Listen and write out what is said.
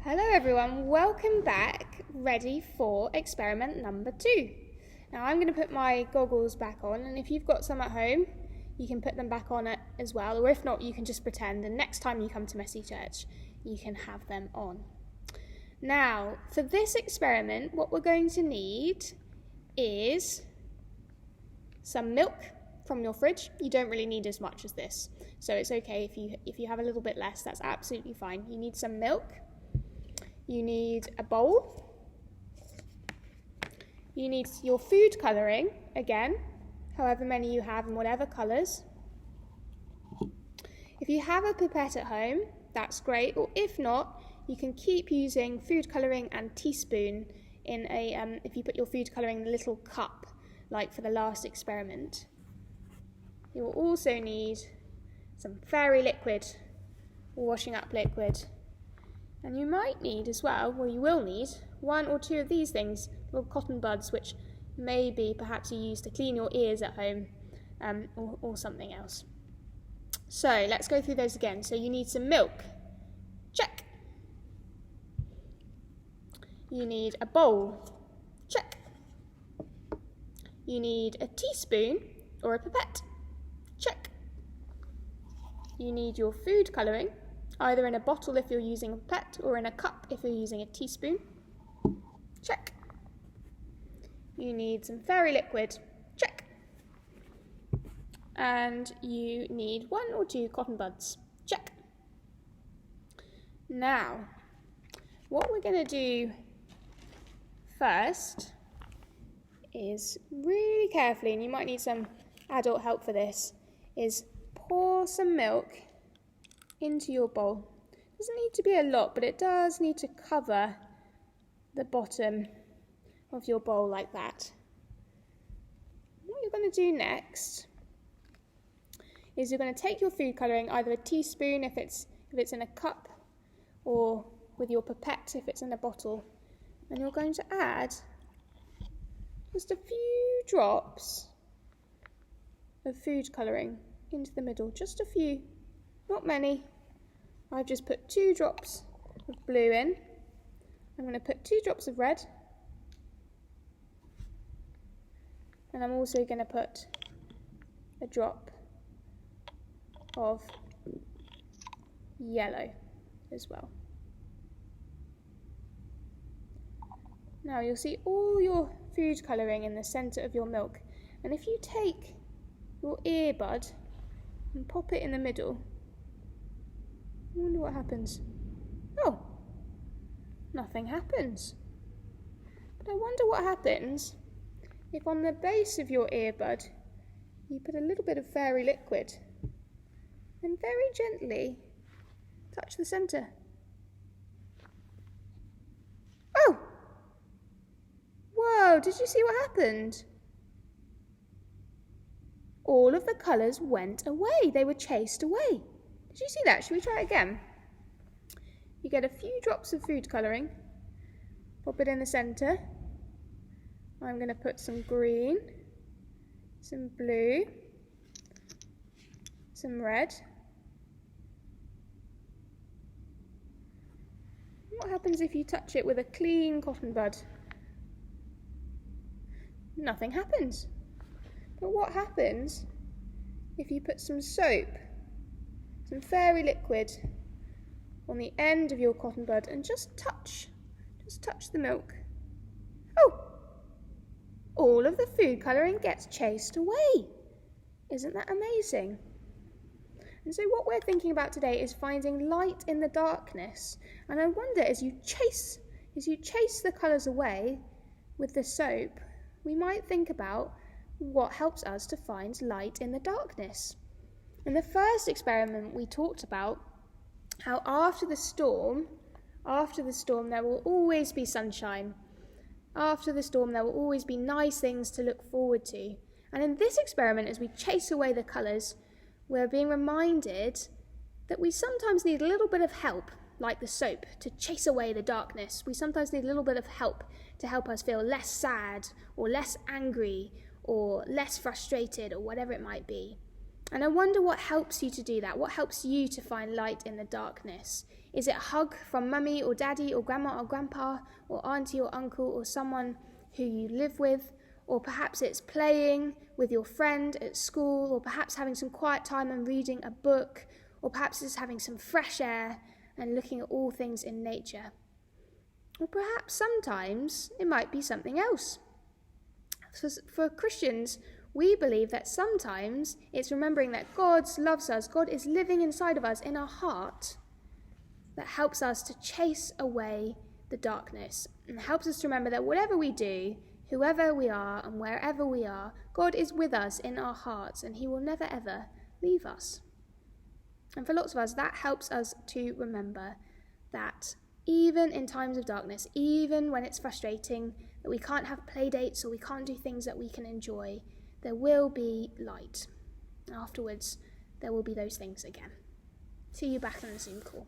Hello everyone, welcome back, ready for experiment number 2. Now I'm going to put my goggles back on, and if you've got some at home, you can put them back on it as well, or if not, you can just pretend, and next time you come to Messy Church, you can have them on. Now, for this experiment, what we're going to need is some milk from your fridge. You don't really need as much as this, so it's okay if you have a little bit less, that's absolutely fine. You need some milk. You need a bowl. You need your food colouring, again, however many you have in whatever colours. If you have a pipette at home, that's great, or if not, you can keep using food colouring and teaspoon in if you put your food colouring in a little cup, like for the last experiment. You will also need some fairy liquid, washing up liquid. And you might need as well, well you will need, 1 or 2 of these things, little cotton buds, which maybe perhaps you use to clean your ears at home, or something else. So let's go through those again. So you need some milk. Check. You need a bowl. Check. You need a teaspoon or a pipette. Check. You need your food colouring, either in a bottle if you're using a pipette or in a cup if you're using a teaspoon. Check. You need some fairy liquid. Check. And you need 1 or 2 cotton buds. Check. Now, what we're going to do first is really carefully, and you might need some adult help for this, is pour some milk into your bowl. It doesn't need to be a lot, but it does need to cover the bottom of your bowl like that. What you're going to do next is you're going to take your food colouring, either a teaspoon if it's in a cup, or with your pipette if it's in a bottle, and you're going to add just a few drops of food colouring into the middle, just a few. Not many. I've just put 2 drops of blue in. I'm going to put 2 drops of red. And I'm also going to put a drop of yellow as well. Now you'll see all your food colouring in the centre of your milk. And if you take your earbud and pop it in the middle, I wonder what happens. Oh, nothing happens. But I wonder what happens if on the base of your earbud you put a little bit of fairy liquid and very gently touch the centre. Oh! Whoa, did you see what happened? All of the colours went away. They were chased away. Did you see that? Should we try it again? You get a few drops of food colouring, pop it in the centre. I'm going to put some green, some blue, some red. What happens if you touch it with a clean cotton bud? Nothing happens. But what happens if you put some soap, some fairy liquid on the end of your cotton bud and just touch the milk? Oh! All of the food colouring gets chased away. Isn't that amazing? And so what we're thinking about today is finding light in the darkness. And I wonder, as you chase the colours away with the soap, we might think about what helps us to find light in the darkness. In the first experiment we talked about how after the storm there will always be sunshine. After the storm there will always be nice things to look forward to. And in this experiment, as we chase away the colours, we're being reminded that we sometimes need a little bit of help, like the soap, to chase away the darkness. We sometimes need a little bit of help to help us feel less sad or less angry or less frustrated or whatever it might be. And I wonder what helps you to do that, what helps you to find light in the darkness Is it a hug from mummy or daddy or grandma or grandpa or auntie or uncle or someone who you live with? Or perhaps it's playing with your friend at school, or perhaps having some quiet time and reading a book, or perhaps it's having some fresh air and looking at all things in nature. Or perhaps sometimes it might be something else. For Christians, we believe that sometimes it's remembering that God loves us, God is living inside of us in our heart, that helps us to chase away the darkness and helps us to remember that whatever we do, whoever we are and wherever we are, God is with us in our hearts and he will never ever leave us. And for lots of us, that helps us to remember that even in times of darkness, even when it's frustrating, that we can't have play dates or we can't do things that we can enjoy, there will be light. Afterwards, there will be those things again. See you back on the Zoom call.